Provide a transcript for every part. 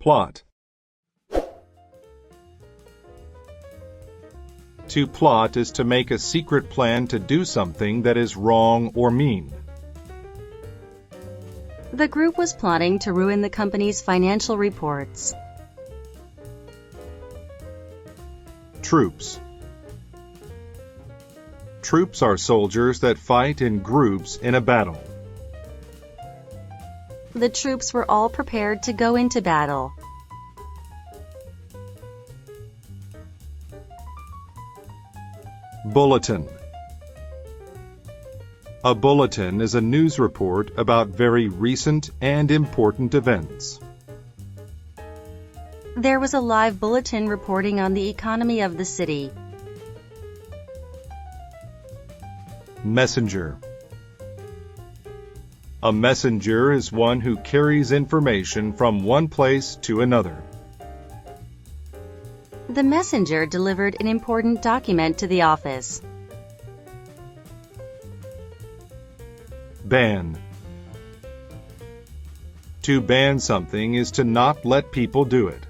Plot. To plot is to make a secret plan to do something that is wrong or mean. The group was plotting to ruin the company's financial reports. Troops. Troops are soldiers that fight in groups in a battle. The troops were all prepared to go into battle. Bulletin. A bulletin is a news report about very recent and important events. There was a live bulletin reporting on the economy of the city. Messenger. A messenger is one who carries information from one place to another. The messenger delivered an important document to the office. Ban. To ban something is to not let people do it.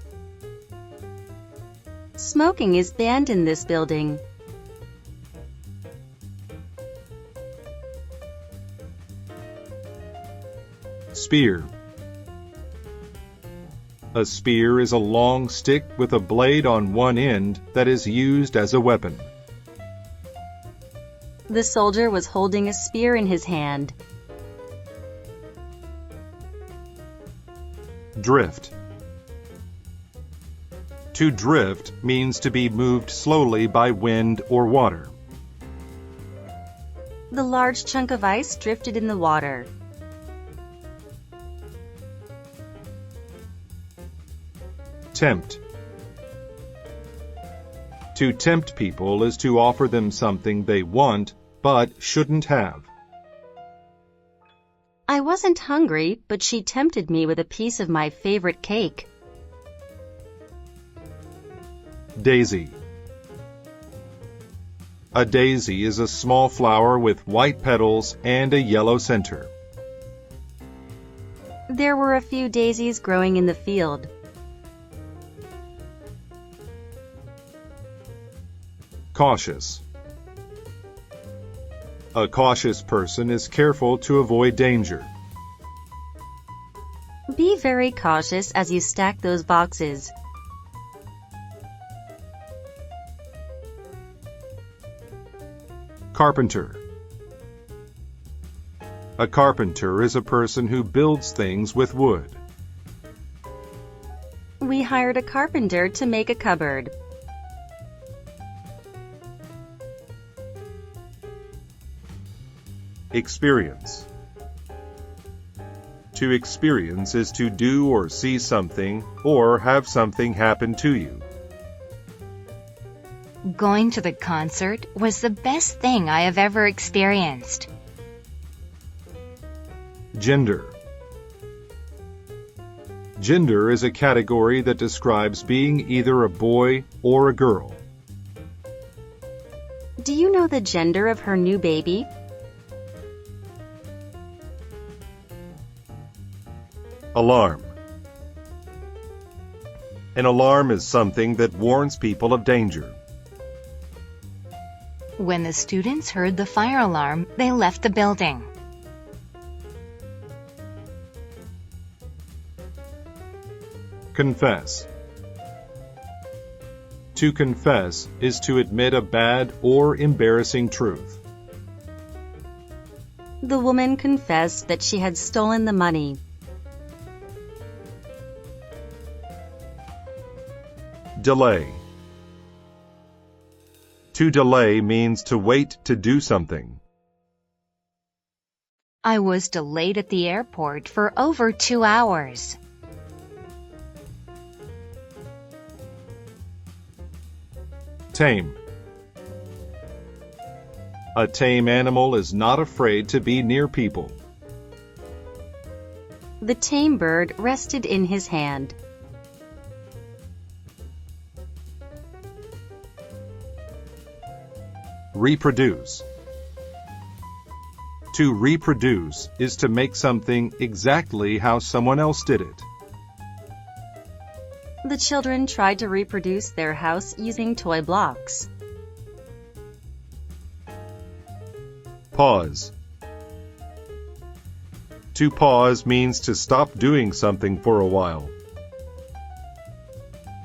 Smoking is banned in this building. Spear. A spear is a long stick with a blade on one end that is used as a weapon. The soldier was holding a spear in his hand. Drift. To drift means to be moved slowly by wind or water. The large chunk of ice drifted in the water. Tempt. To tempt people is to offer them something they want but shouldn't have. I wasn't hungry, but she tempted me with a piece of my favorite cake. Daisy. A daisy is a small flower with white petals and a yellow center. There were a few daisies growing in the field. Cautious. A cautious person is careful to avoid danger. Be very cautious as you stack those boxes. Carpenter. A carpenter is a person who builds things with wood. We hired a carpenter to make a cupboard. Experience. To experience is to do or see something or have something happen to you. Going to the concert was the best thing I have ever experienced. Gender. Gender is a category that describes being either a boy or a girl. Do you know the gender of her new baby? Alarm. An alarm is something that warns people of danger. When the students heard the fire alarm, they left the building. Confess. To confess is to admit a bad or embarrassing truth. The woman confessed that she had stolen the money. Delay. To delay means to wait to do something. I was delayed at the airport for over 2 hours. Tame. A tame animal is not afraid to be near people. The tame bird rested in his hand. Reproduce. To reproduce is to make something exactly how someone else did it. The children tried to reproduce their house using toy blocks. Pause. To pause means to stop doing something for a while.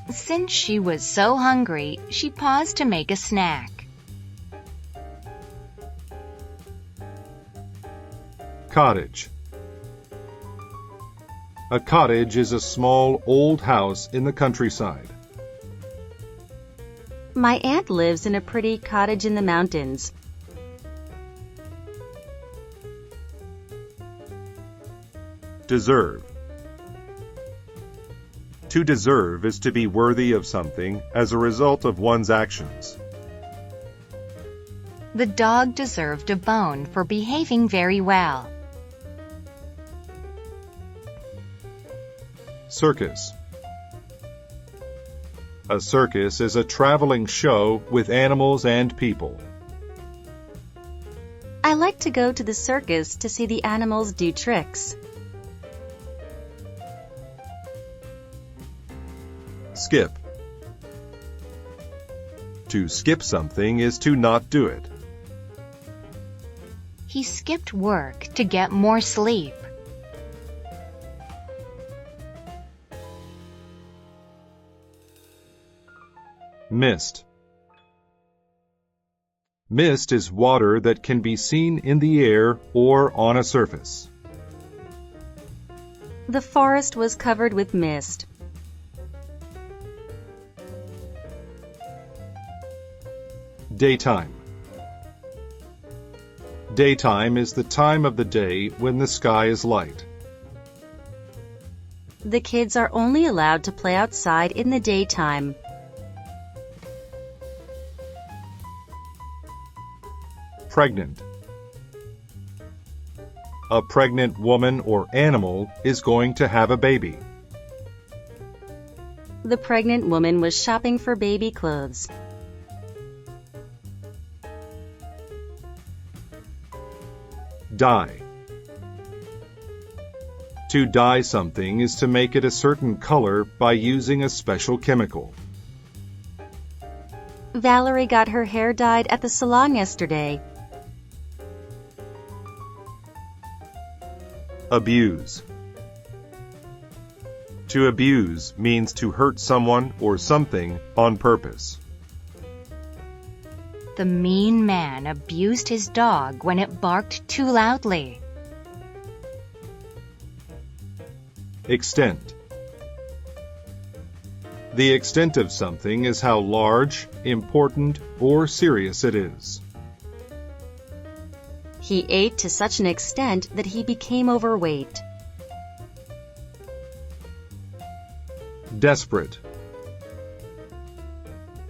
Since she was so hungry, she paused to make a snack. Cottage. A cottage is a small old house in the countryside. My aunt lives in a pretty cottage in the mountains. Deserve. To deserve is to be worthy of something as a result of one's actions. The dog deserved a bone for behaving very well. Circus. A circus is a traveling show with animals and people. I like to go to the circus to see the animals do tricks. Skip. To skip something is to not do it. He skipped work to get more sleep. Mist. Mist is water that can be seen in the air or on a surface. The forest was covered with mist. Daytime. Daytime is the time of the day when the sky is light. The kids are only allowed to play outside in the daytime. Pregnant. A pregnant woman or animal is going to have a baby. The pregnant woman was shopping for baby clothes. Dye. To dye something is to make it a certain color by using a special chemical. Valerie got her hair dyed at the salon yesterday. Abuse. To abuse means to hurt someone or something on purpose. The mean man abused his dog when it barked too loudly. Extent. The extent of something is how large, important, or serious it is. He ate to such an extent that he became overweight. Desperate.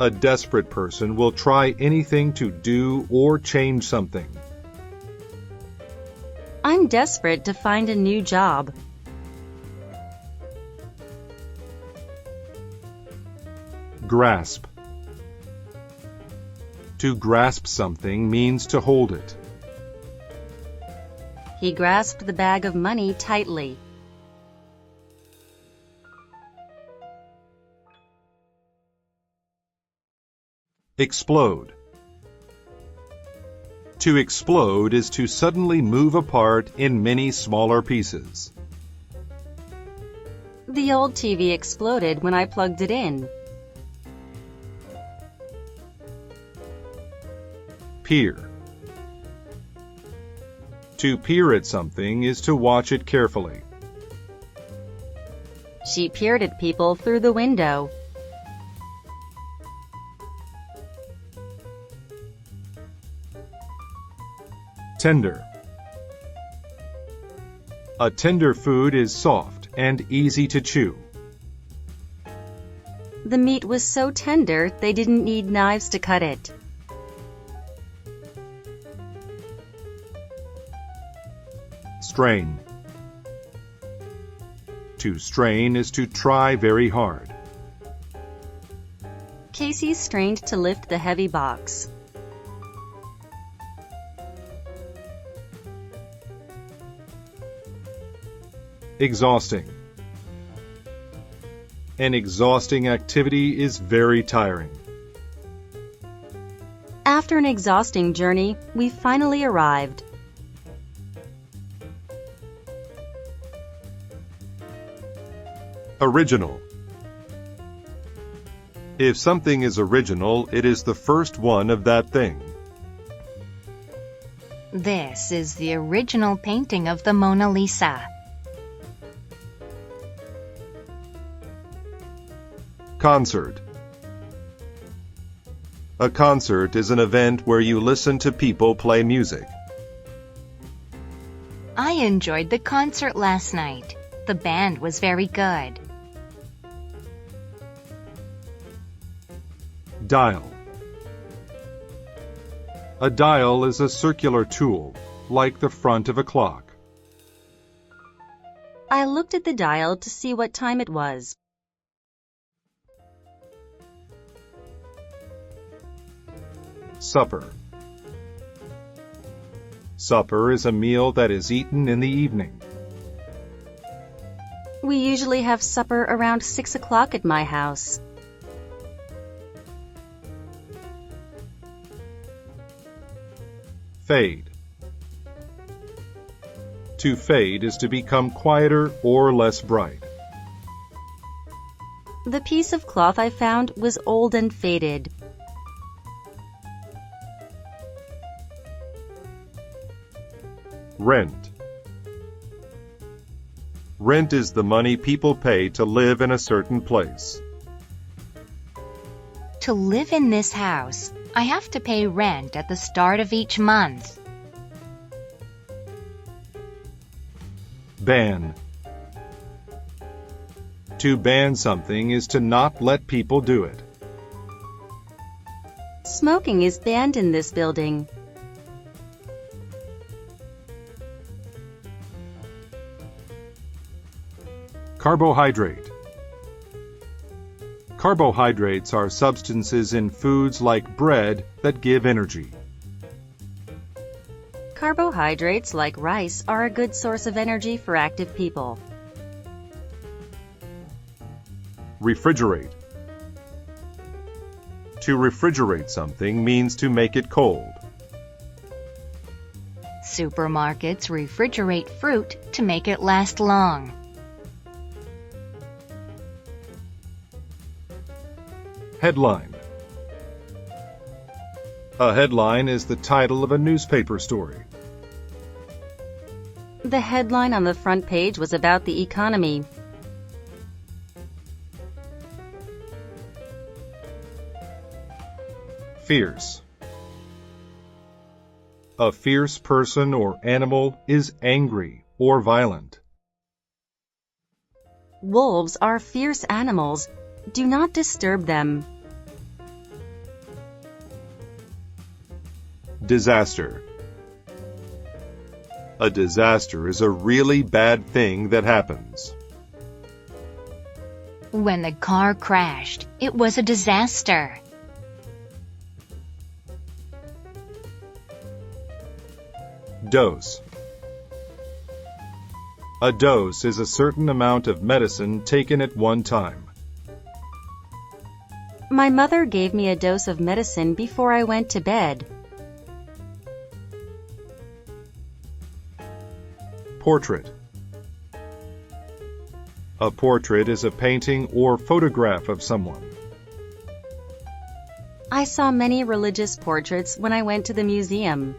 A desperate person will try anything to do or change something. I'm desperate to find a new job. Grasp. To grasp something means to hold it. He grasped the bag of money tightly. Explode. To explode is to suddenly move apart in many smaller pieces. The old TV exploded when I plugged it in. Peer. To peer at something is to watch it carefully. She peered at people through the window. Tender. A tender food is soft and easy to chew. The meat was so tender they didn't need knives to cut it. Strain. To strain is to try very hard. Casey strained to lift the heavy box. Exhausting. An exhausting activity is very tiring. After an exhausting journey, we finally arrived. Original. If something is original, it is the first one of that thing. This is the original painting of the Mona Lisa. Concert. A concert is an event where you listen to people play music. I enjoyed the concert last night. The band was very good. Dial. A dial is a circular tool, like the front of a clock. I looked at the dial to see what time it was. Supper. Supper is a meal that is eaten in the evening. We usually have supper around 6 o'clock at my house. Fade. To fade is to become quieter or less bright. The piece of cloth I found was old and faded. Rent. Rent is the money people pay to live in a certain place. To live in this house, I have to pay rent at the start of each month. Ban. To ban something is to not let people do it. Smoking is banned in this building. Carbohydrate. Carbohydrates are substances in foods like bread that give energy. Carbohydrates like rice are a good source of energy for active people. Refrigerate. To refrigerate something means to make it cold. Supermarkets refrigerate fruit to make it last long. Headline. A headline is the title of a newspaper story. The headline on the front page was about the economy. Fierce. A fierce person or animal is angry or violent. Wolves are fierce animals. Do not disturb them. Disaster. A disaster is a really bad thing that happens. When the car crashed, it was a disaster. Dose. A dose is a certain amount of medicine taken at one time. My mother gave me a dose of medicine before I went to bed. Portrait. A portrait is a painting or photograph of someone. I saw many religious portraits when I went to the museum.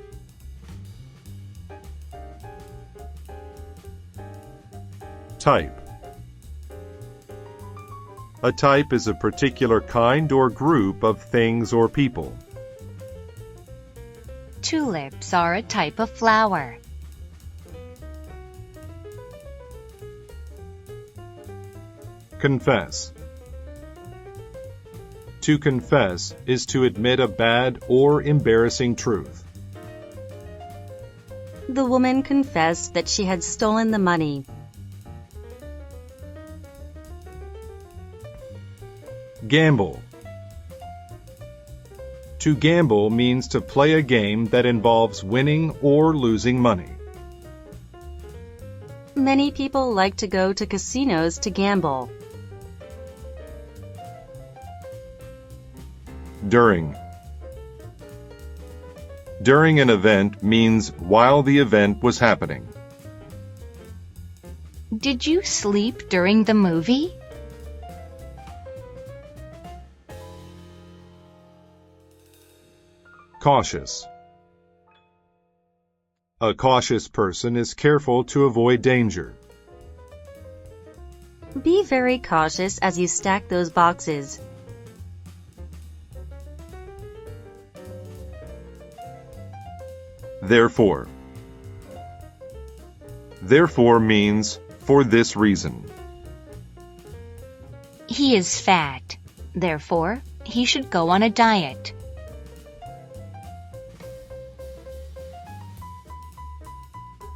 Type. A type is a particular kind or group of things or people. Tulips are a type of flower. Confess. To confess is to admit a bad or embarrassing truth. The woman confessed that she had stolen the money. Gamble. To gamble means to play a game that involves winning or losing money. Many people like to go to casinos to gamble. During. During an event means while the event was happening. Did you sleep during the movie? Cautious. A cautious person is careful to avoid danger. Be very cautious as you stack those boxes. Therefore. Therefore means for this reason. He is fat. Therefore, he should go on a diet.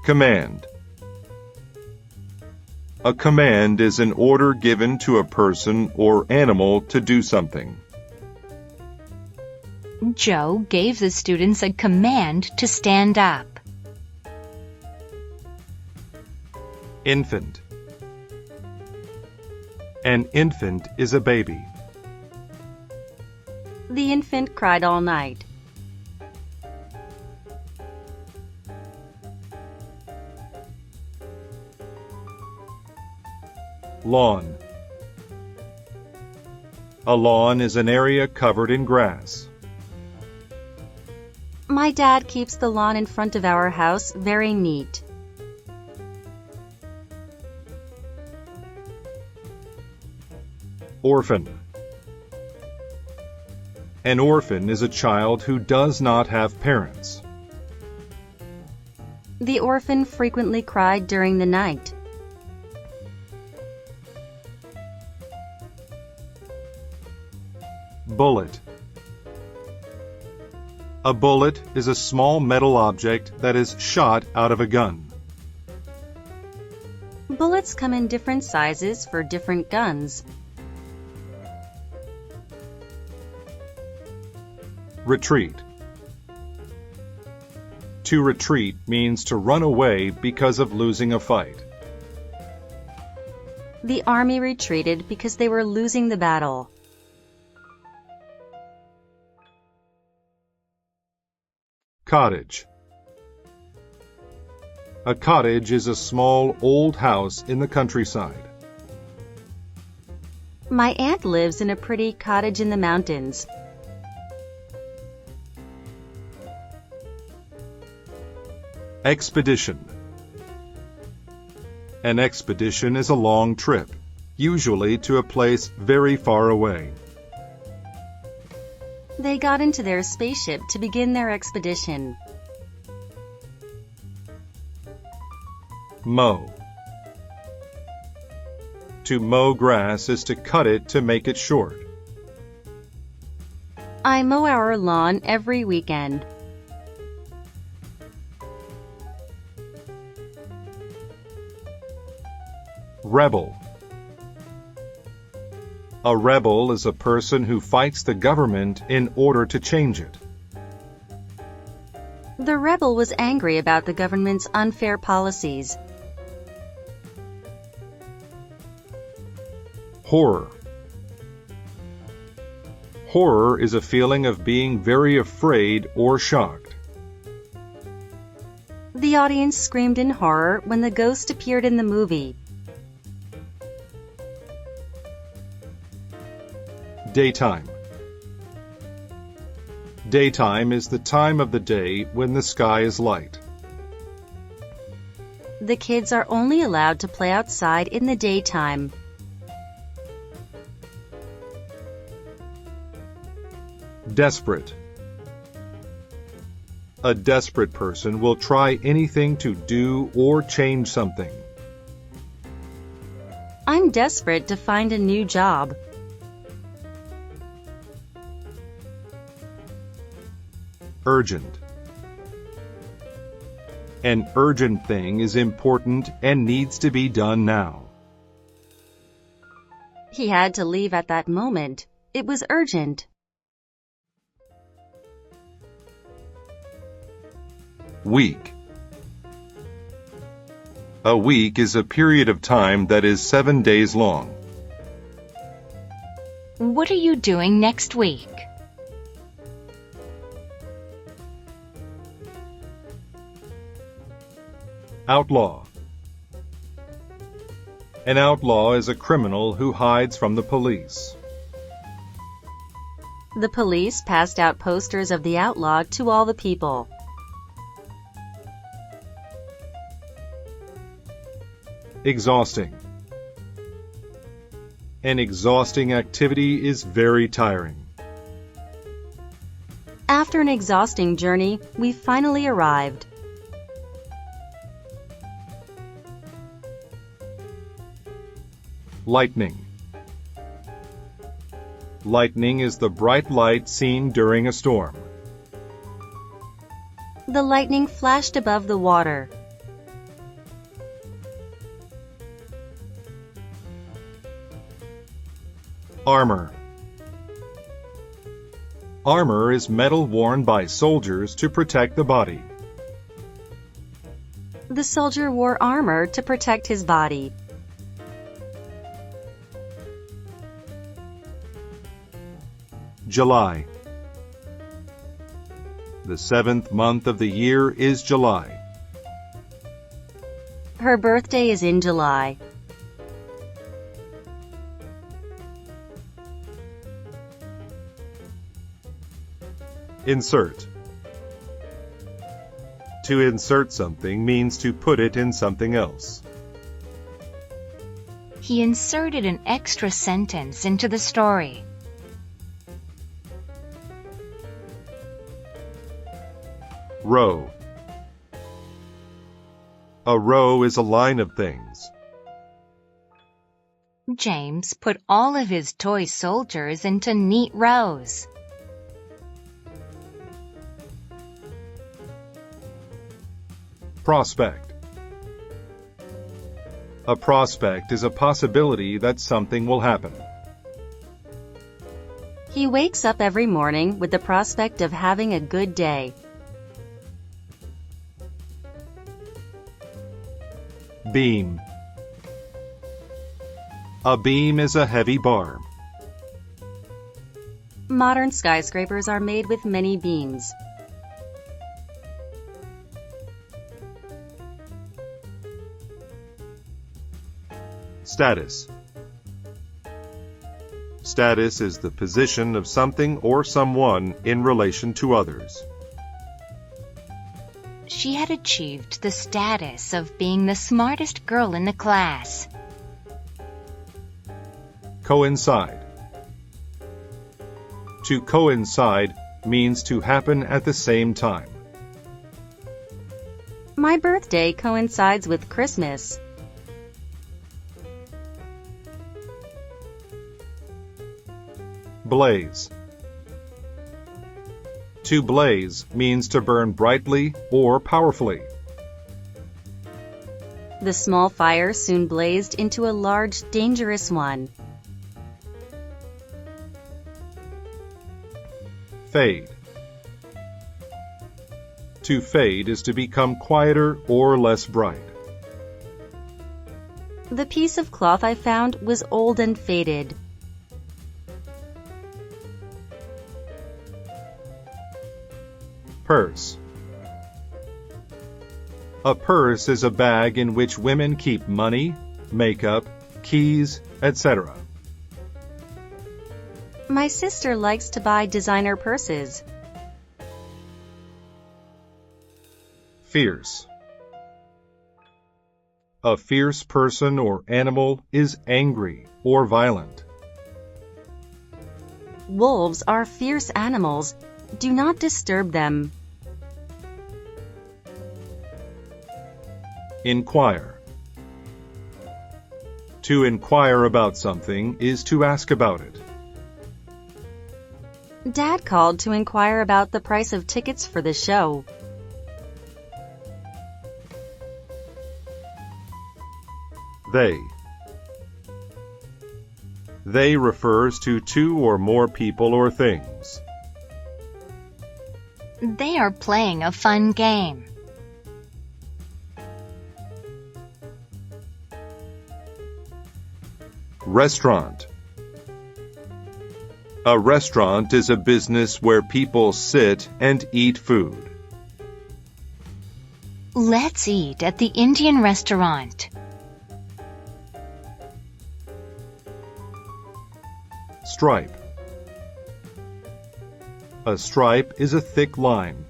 Command. A command is an order given to a person or animal to do something. Joe gave the students a command to stand up. Infant. An infant is a baby. The infant cried all night. Lawn. A lawn is an area covered in grass. My dad keeps the lawn in front of our house very neat. Orphan. An orphan is a child who does not have parents. The orphan frequently cried during the night. Bullet. A bullet is a small metal object that is shot out of a gun. Bullets come in different sizes for different guns. Retreat. To retreat means to run away because of losing a fight. The army retreated because they were losing the battle. Cottage. A cottage is a small old house in the countryside. My aunt lives in a pretty cottage in the mountains. Expedition. An expedition is a long trip, usually to a place very far away. They got into their spaceship to begin their expedition. Mow. To mow grass is to cut it to make it short. I mow our lawn every weekend. Rebel. A rebel is a person who fights the government in order to change it. The rebel was angry about the government's unfair policies. Horror. Horror is a feeling of being very afraid or shocked. The audience screamed in horror when the ghost appeared in the movie. Daytime. Daytime is the time of the day when the sky is light. The kids are only allowed to play outside in the daytime. Desperate. A desperate person will try anything to do or change something. I'm desperate to find a new job. Urgent. An urgent thing is important and needs to be done now. He had to leave at that moment. It was urgent. Week. A week is a period of time that is 7 days long. What are you doing next week? Outlaw. An outlaw is a criminal who hides from the police. The police passed out posters of the outlaw to all the people. Exhausting. An exhausting activity is very tiring. After an exhausting journey, we finally arrived. Lightning. Lightning is the bright light seen during a storm. The lightning flashed above the water. Armor. Armor is metal worn by soldiers to protect the body. The soldier wore armor to protect his body. July. The 7th month of the year is July. Her birthday is in July. Insert. To insert something means to put it in something else. He inserted an extra sentence into the story. Row. A row is a line of things. James put all of his toy soldiers into neat rows. Prospect. A prospect is a possibility that something will happen. He wakes up every morning with the prospect of having a good day. Beam. A beam is a heavy bar. Modern skyscrapers are made with many beams. Status. Status is the position of something or someone in relation to others. She had achieved the status of being the smartest girl in the class. Coincide. To coincide means to happen at the same time. My birthday coincides with Christmas. Blaze. To blaze means to burn brightly or powerfully. The small fire soon blazed into a large, dangerous one. Fade. To fade is to become quieter or less bright. The piece of cloth I found was old and faded. Purse. A purse is a bag in which women keep money, makeup, keys, etc. My sister likes to buy designer purses. Fierce. A fierce person or animal is angry or violent. Wolves are fierce animals. Do not disturb them. Inquire. To inquire about something is to ask about it. Dad called to inquire about the price of tickets for the show. They. They refers to two or more people or things. They are playing a fun game. Restaurant. A restaurant is a business where people sit and eat food. Let's eat at the Indian restaurant. Stripe. A stripe is a thick line.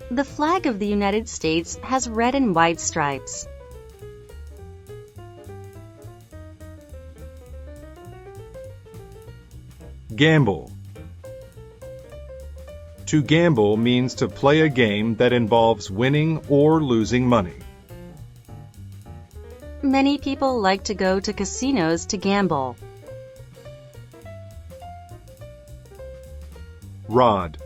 The flag of the United States has red and white stripes. Gamble. To gamble means to play a game that involves winning or losing money. Many people like to go to casinos to gamble. Rod.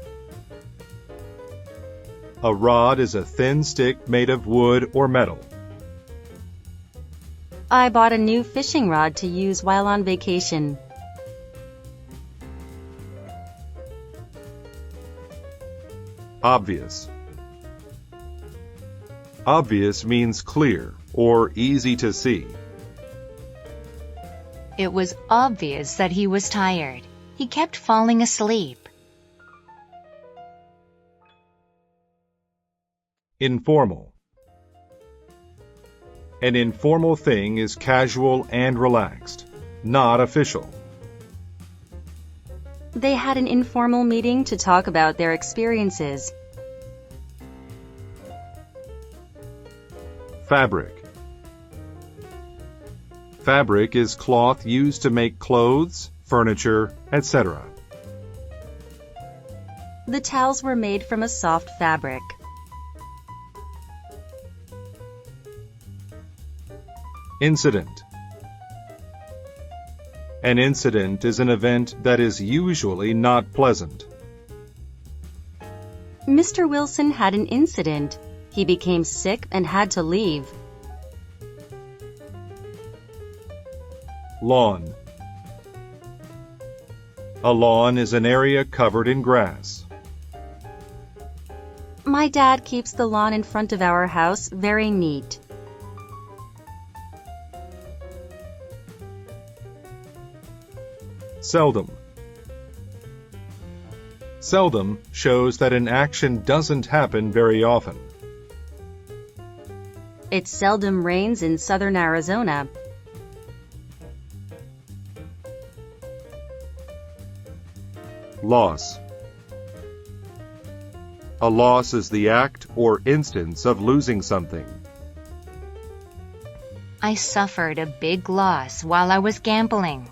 A rod is a thin stick made of wood or metal. I bought a new fishing rod to use while on vacation. Obvious. Obvious means clear or easy to see. It was obvious that he was tired. He kept falling asleep. Informal. An informal thing is casual and relaxed, not official. They had an informal meeting to talk about their experiences. Fabric. Fabric is cloth used to make clothes, furniture, etc. The towels were made from a soft fabric. Incident. An incident is an event that is usually not pleasant. Mr. Wilson had an incident. He became sick and had to leave. Lawn. A lawn is an area covered in grass. My dad keeps the lawn in front of our house very neat. Seldom. Seldom shows that an action doesn't happen very often. It seldom rains in southern Arizona. Loss. A loss is the act or instance of losing something. I suffered a big loss while I was gambling.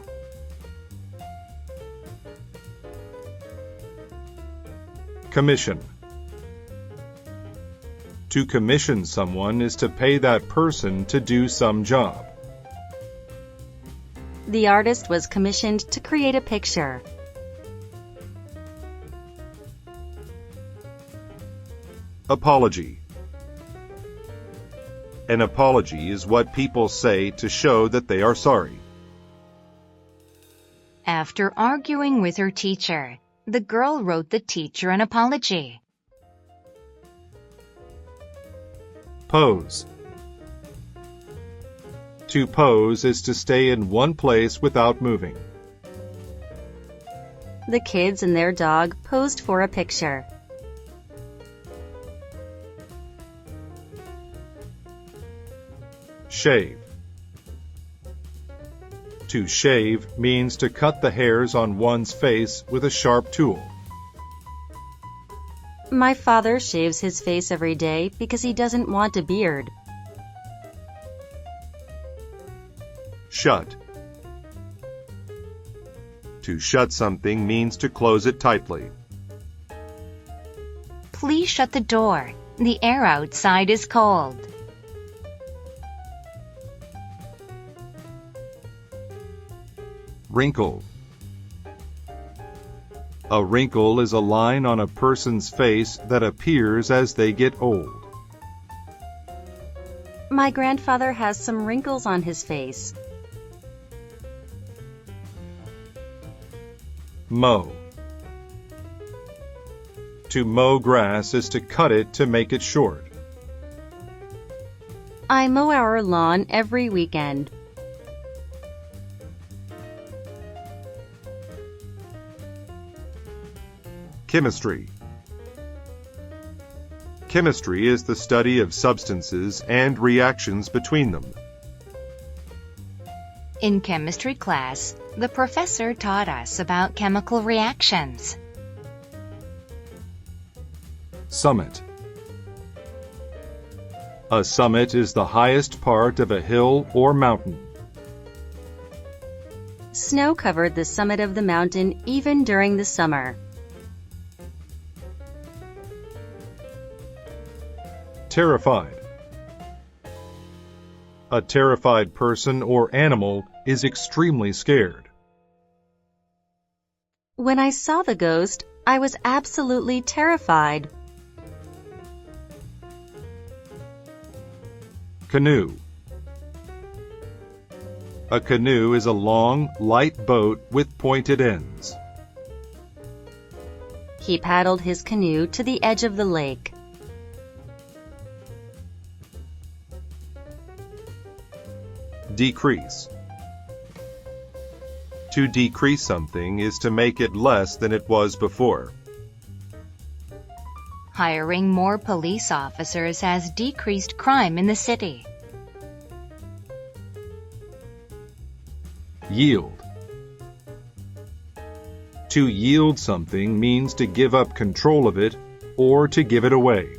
Commission. To commission someone is to pay that person to do some job. The artist was commissioned to create a picture. Apology. An apology is what people say to show that they are sorry. After arguing with her teacher, the girl wrote the teacher an apology. Pose. To pose is to stay in one place without moving. The kids and their dog posed for a picture. Shave. To shave means to cut the hairs on one's face with a sharp tool. My father shaves his face every day because he doesn't want a beard. Shut. To shut something means to close it tightly. Please shut the door. The air outside is cold. Wrinkle. A wrinkle is a line on a person's face that appears as they get old. My grandfather has some wrinkles on his face. Mow. To mow grass is to cut it to make it short. I mow our lawn every weekend. Chemistry. Chemistry is the study of substances and reactions between them. In chemistry class, the professor taught us about chemical reactions. Summit. A summit is the highest part of a hill or mountain. Snow covered the summit of the mountain even during the summer. Terrified. A terrified person or animal is extremely scared. When I saw the ghost, I was absolutely terrified. Canoe. A canoe is a long, light boat with pointed ends. He paddled his canoe to the edge of the lake. Decrease. To decrease something is to make it less than it was before. Hiring more police officers has decreased crime in the city. Yield. To yield something means to give up control of it or to give it away.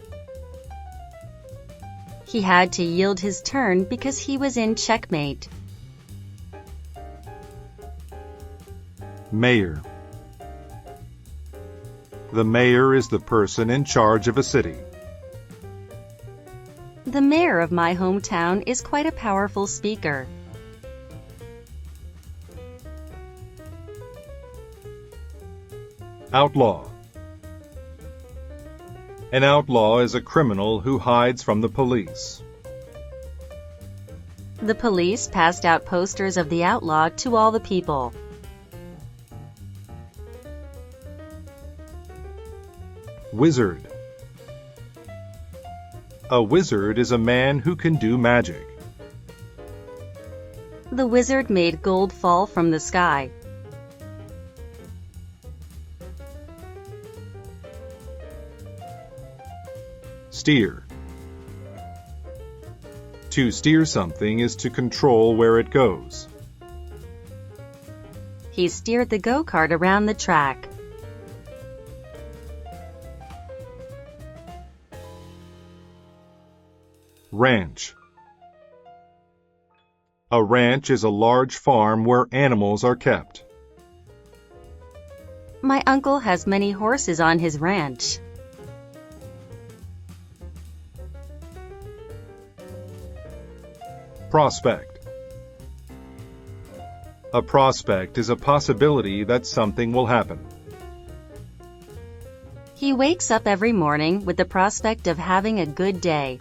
He had to yield his turn because he was in checkmate. Mayor. The mayor is the person in charge of a city. The mayor of my hometown is quite a powerful speaker. Outlaw. An outlaw is a criminal who hides from the police. The police passed out posters of the outlaw to all the people. Wizard. A wizard is a man who can do magic. The wizard made gold fall from the sky. Steer. To steer something is to control where it goes. He steered the go-kart around the track. Ranch. A ranch is a large farm where animals are kept. My uncle has many horses on his ranch. Prospect. A prospect is a possibility that something will happen. He wakes up every morning with the prospect of having a good day.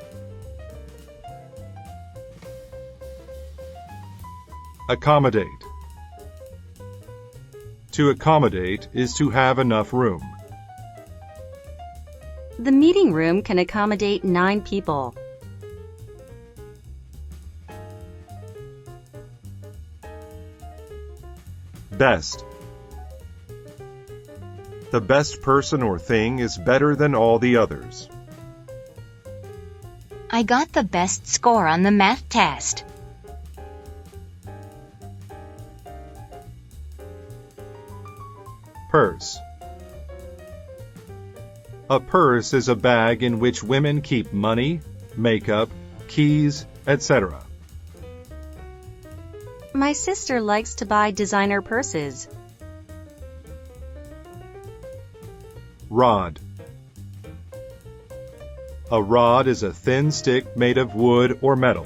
Accommodate. To accommodate is to have enough room. The meeting room can accommodate 9 people. Best. The best person or thing is better than all the others. I got the best score on the math test. Purse. A purse is a bag in which women keep money, makeup, keys, etc. My sister likes to buy designer purses. Rod. A rod is a thin stick made of wood or metal.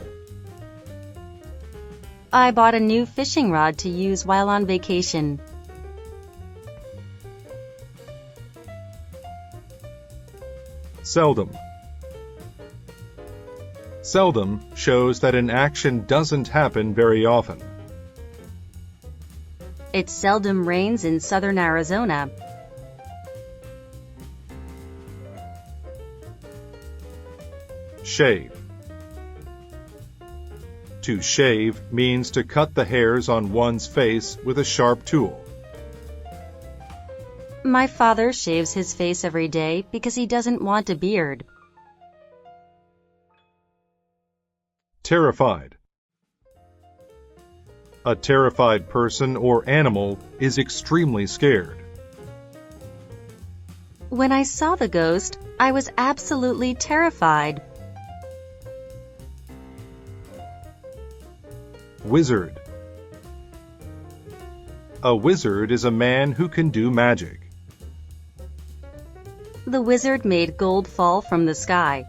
I bought a new fishing rod to use while on vacation. Seldom. Seldom shows that an action doesn't happen very often. It seldom rains in southern Arizona. Shave. To shave means to cut the hairs on one's face with a sharp tool. My father shaves his face every day because he doesn't want a beard. Terrified. A terrified person or animal is extremely scared. When I saw the ghost, I was absolutely terrified. Wizard. A wizard is a man who can do magic. The wizard made gold fall from the sky.